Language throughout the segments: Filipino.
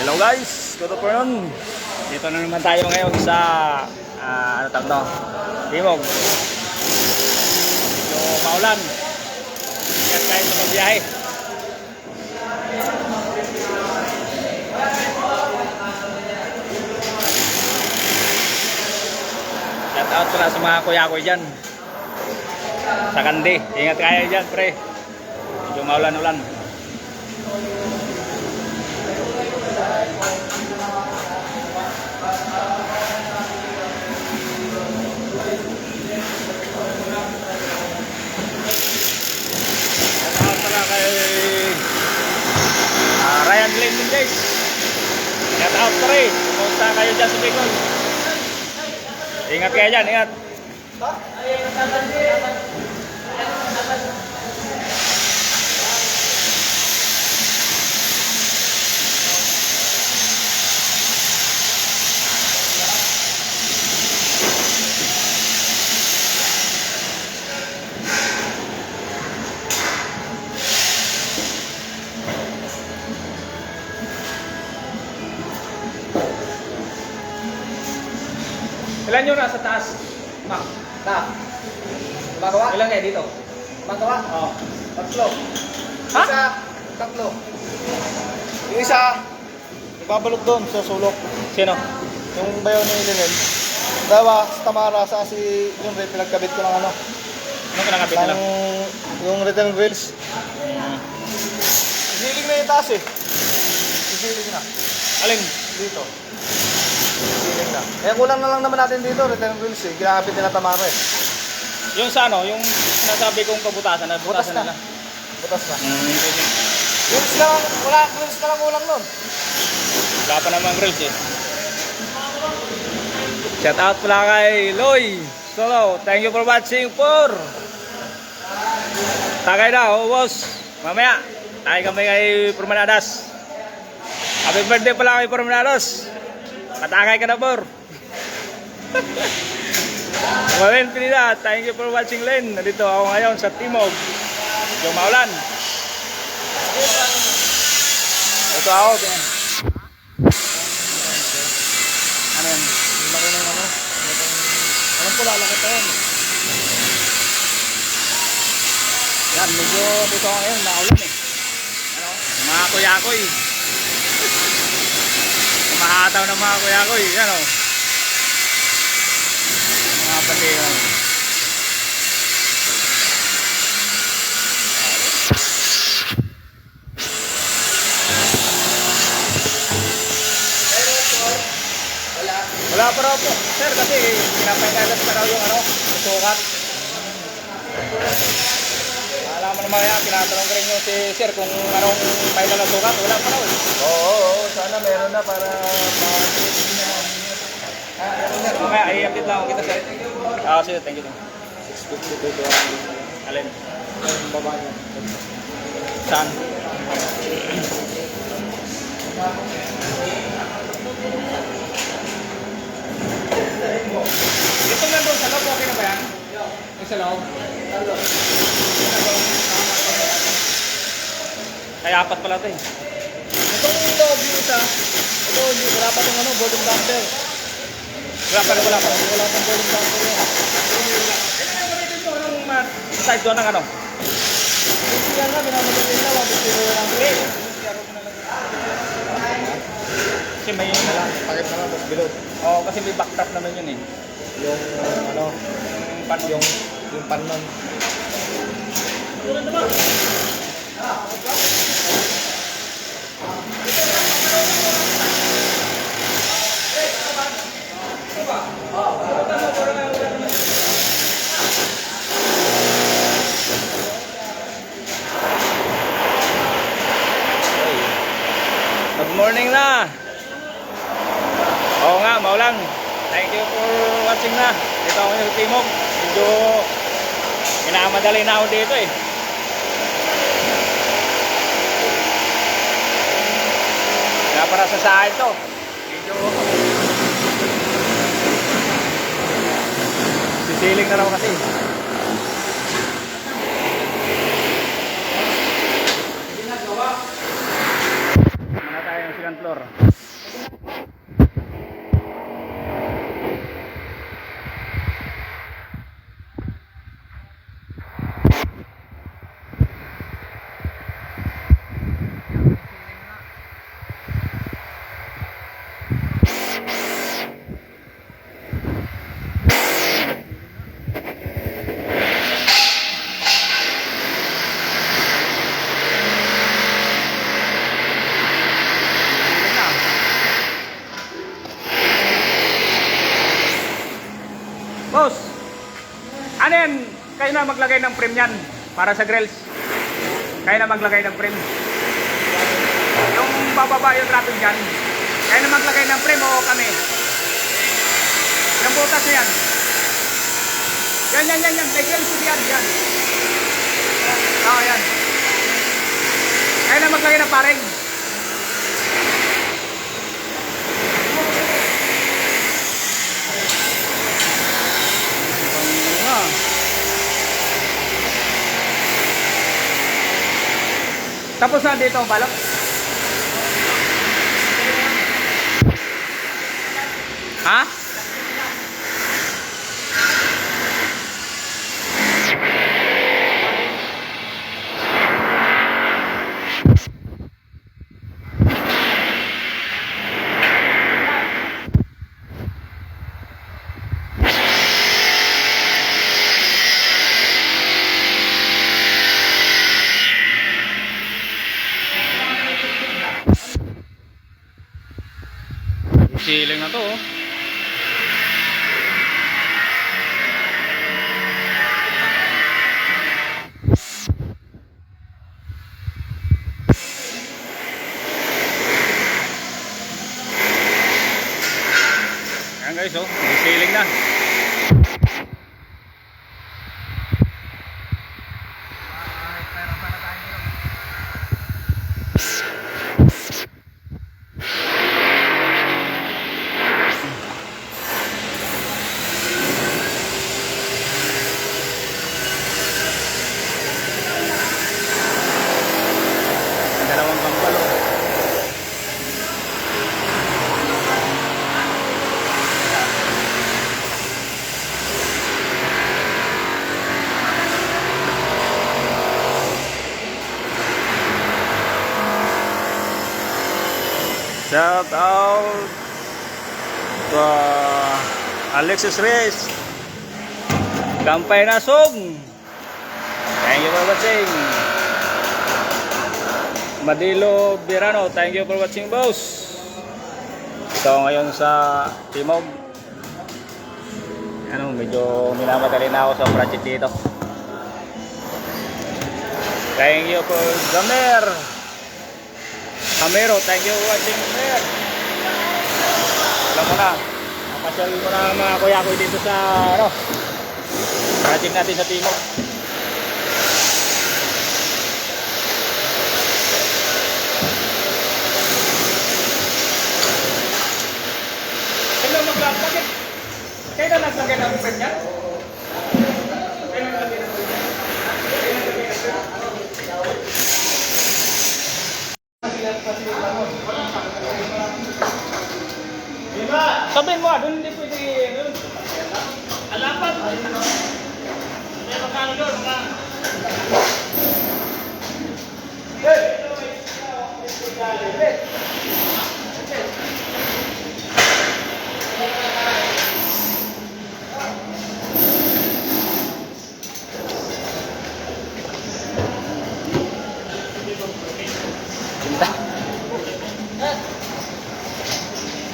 Hello guys, good afternoon. Dito na naman tayo ngayon sa ano tawag to? Timog. Medyo maulan. Ingat kayo sa pagbiyahe. Shout out pala sa mga kuya-kuya dyan sa Kandi. Ingat kayo dyan pre. Medyo maulan-ulan. Ryan Glenn Mendez. Shout out pre. Kumusta kayo dyan sa Bicol? Ingat kayo dyan, ingat. Ilan yun nasa taas? Mak? Na. Magawa? Ilan kayo dito? Magawa? Oo. Tatlo. Ha? Isa, tatlo. Yung isa, ibabalot doon sa sulok. Sino? Yung bayaw ni Linen. Dawa, sa Tamara, sa si yung pinagkabit ko ng ano. Anong kinakabit nila? Yung return grills. Siling na yung taas eh. Siling na. Alin? Dito. Siling na. Eh kulang na lang naman natin dito, return grills eh. Ginakapit nila Tamara eh. Yung sa ano, yung sinasabi kong kabutasan, Butas nabutasan na. nila. Butas na. Okay. Grills lang, wala, grills na lang kulang nun. Wala pa naman grills eh. Shout out pala kay Loy Solo. Thank you for watching for Tagay na, oh boss. Mamaya, tayo kami kay Permanadas. Happy birthday pala kay Permanadas. Patagay ka na, Bor. Malen Pinida, thank you for watching Len. Nandito ako ngayon sa Timog. Medyo maulan. Ito ako. Ano yan? Laki ng ano. Alam ko lalaki pa yun. Yan, medyo dito ako ngayon, maulan eh. Ano? Mga kuyakoy. Mahataw ng mga kuyakoy. Yan o. Mga pati. Wala pa raw po. Sir, kasi pinapagalas pa raw yung ano, yung sukat. Alam mo naman yan, tinatanong ko rin yung si Sir kung anong final ng sukat. Wala pa raw. Oo, sana meron na para Mamaya, i-update lang kita Sir. Ah, sige, thank you. 650 to Alin? yung baba niya. Saan? Ito nga doon sa loob, okay na ba yan? Yung sa loob? Kaya apat pala ito eh. Itong loob yung isa, ito wala pa itong ano, volume damper. Wala pa. Wala pang volume damper yan. Ito yung gamitin mo anong side doon ng ano? Ito yan nga, binamagin na, 150 lang. Kasi may Pakit na lang, tapos below. oh, kasi may backtrap naman yun eh. Yung ano, Yung pan yung pan nun. Good morning na. Oo nga, maulan. Thank you for watching na. Dito ako sa Timog. Medyo minamadali na ako dito eh. Kaya para sa sahid to. Medyo sisiling na raw kasi. second floor. Boss, ano yan? Kayo na maglagay ng frame yan para sa grills. Kayo na maglagay ng frame. Yung bababa yung wrapping dyan, kayo na maglagay ng frame o kami? Yung butas na yan. Yan. May grills yan. Oo, yan. Kayo na maglagay ng paring. Tapos na dito ang balok. Ha? Ceiling na to oh. Ayan guys oh, may ceiling na. Dalawang bangkalo. Shout out to Alexis Reyes, Kampay Nasog. Thank you for watching. Madilo Birano, thank you for watching boss. Ito ngayon sa Timog. Ano, medyo minamadali na ako sa project dito. Thank you for Gamer Camero, thank you for watching Gamer. Alam mo na, napasyal mo na mga kuya ko dito sa ano, project natin sa Timog. Bakit? Kaya na naglagay ng frame niya? Kaya na naglagay ng frame niya? Sabihin mo, doon hindi pwede doon. Alapat! Kaya magkano doon? Hey!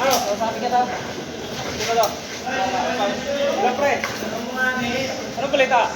Ano? Sabi ka daw? Ano ba daw? Ano pre? Ano balita?